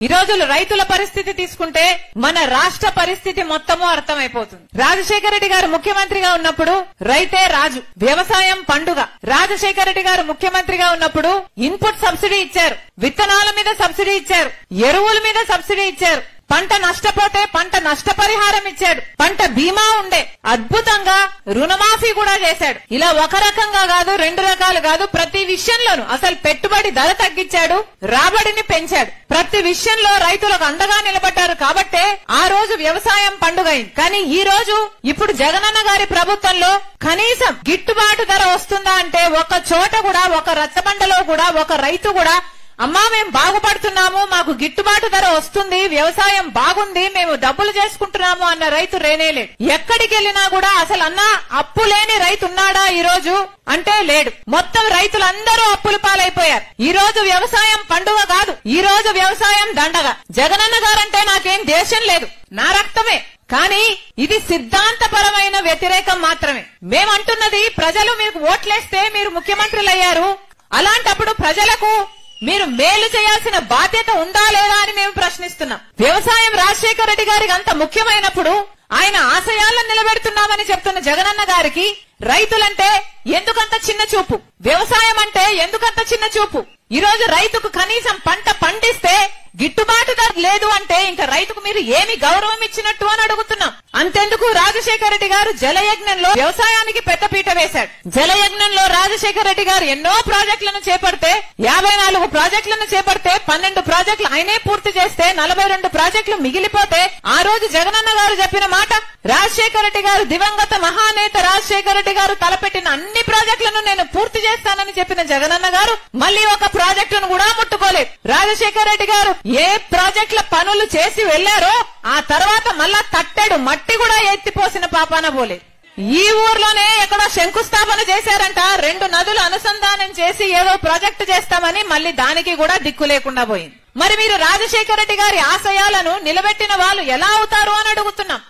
ఈ రోజు రైతుల పరిస్థితి తీసుకుంటే మన రాష్ట్ర పరిస్థితి మొత్తము అర్థమైపోతుంది. రాజశేఖర రెడ్డి గారు ముఖ్యమంత్రిగా ఉన్నప్పుడు రైతే రాజు, వ్యవసాయం పండుగ. రాజశేఖర రెడ్డి గారు ముఖ్యమంత్రిగా ఉన్నప్పుడు ఇన్పుట్ సబ్సిడీ ఇచ్చారు, విత్తనాల మీద సబ్సిడీ ఇచ్చారు, ఎరువుల మీద సబ్సిడీ ఇచ్చారు, పంట నష్టపోతే పంట నష్టపరిహారం ఇచ్చాడు, పంట బీమా ఉండే, అద్భుతంగా రుణమాఫీ కూడా చేశాడు. ఇలా ఒక రకంగా కాదు, రెండు రకాలు కాదు, ప్రతి విషయంలోనూ అసలు పెట్టుబడి ధర తగ్గించాడు, రాబడిని పెంచాడు. ప్రతి విషయంలో రైతులకు అండగా నిలబడ్డారు. కాబట్టే ఆ రోజు వ్యవసాయం పండుగ అయింది. కానీ ఈ రోజు ఇప్పుడు జగనన్న గారి ప్రభుత్వంలో కనీసం గిట్టుబాటు ధర వస్తుందా అంటే ఒక చోట కూడా, ఒక రచ్చబండలో కూడా ఒక రైతు కూడా అమ్మా మేము బాగుపడుతున్నాము, మాకు గిట్టుబాటు ధర వస్తుంది, వ్యవసాయం బాగుంది, మేము డబ్బులు చేసుకుంటున్నాము అన్న రైతు రేనేలేడు. ఎక్కడికి వెళ్ళినా కూడా అసలు అన్నా అప్పు లేని రైతు ఉన్నాడా ఈ రోజు అంటే లేడు. మొత్తం రైతులందరూ అప్పుల పాలైపోయారు. ఈ రోజు వ్యవసాయం పండుగ కాదు, ఈ రోజు వ్యవసాయం దండగ. జగనన్న గారంటే నాకేం దేశం లేదు, నా రక్తమే. కానీ ఇది సిద్ధాంతపరమైన వ్యతిరేకం మాత్రమే. మేమంటున్నది ప్రజలు మీకు ఓట్లేస్తే మీరు ముఖ్యమంత్రులయ్యారు, అలాంటప్పుడు ప్రజలకు మీరు మేలు చేయాల్సిన బాధ్యత ఉందా లేదా అని మేము ప్రశ్నిస్తున్నాం. వ్యవసాయం రాజశేఖర రెడ్డి గారికి అంత ముఖ్యమైనప్పుడు ఆయన ఆశయాలను నిలబెడుతున్నామని చెప్తున్న జగనన్న గారికి రైతులంటే ఎందుకంత చిన్న చూపు, వ్యవసాయం అంటే ఎందుకంత చిన్న చూపు? ఈ రోజు రైతుకు కనీసం పంట పండిస్తే గిట్టుబాటు ధర లేదు అంటే ఇంకా రైతుకు మీరు ఏమి గౌరవం ఇచ్చినట్టు అని అడుగుతున్నాం. అంతెందుకు రాజశేఖర రెడ్డి గారు జలయజ్ఞంలో వ్యవసాయానికి పెద్దపీట వేశాడు. జలయజ్ఞంలో రాజశేఖర రెడ్డి గారు ఎన్నో ప్రాజెక్టులను చేపడితే, 54 ప్రాజెక్టులను చేపడితే 12 ప్రాజెక్టులు ఆయనే పూర్తి చేస్తే 42 ప్రాజెక్టులు మిగిలిపోతే ఆ రోజు జగనన్న గారు చెప్పిన మాట, రాజశేఖర రెడ్డి గారు దివంగత మహానేత రాజశేఖర రెడ్డి గారు తలపెట్టిన అన్ని ప్రాజెక్టులను నేను పూర్తి చేస్తానని చెప్పిన జగనన్న గారు మళ్ళీ ఒక ప్రాజెక్టును కూడా ముట్టుకోలేదు. రాజశేఖర రెడ్డి గారు ఏ ప్రాజెక్టుల పనులు చేసి వెళ్లారో ఆ తర్వాత మళ్ళా తట్టెడు మట్టి కూడా ఎత్తిపోసిన పాపాన పోలేదు. ఈ ఊర్లోనే ఎక్కడో శంకుస్థాపన చేశారంట, 2 నదులు అనుసంధానం చేసి ఏదో ప్రాజెక్టు చేస్తామని మళ్ళీ దానికి కూడా దిక్కు లేకుండా పోయింది. మరి మీరు రాజశేఖర రెడ్డి గారి ఆశయాలను నిలబెట్టిన వాళ్ళు ఎలా అవుతారు అని అడుగుతున్నాం.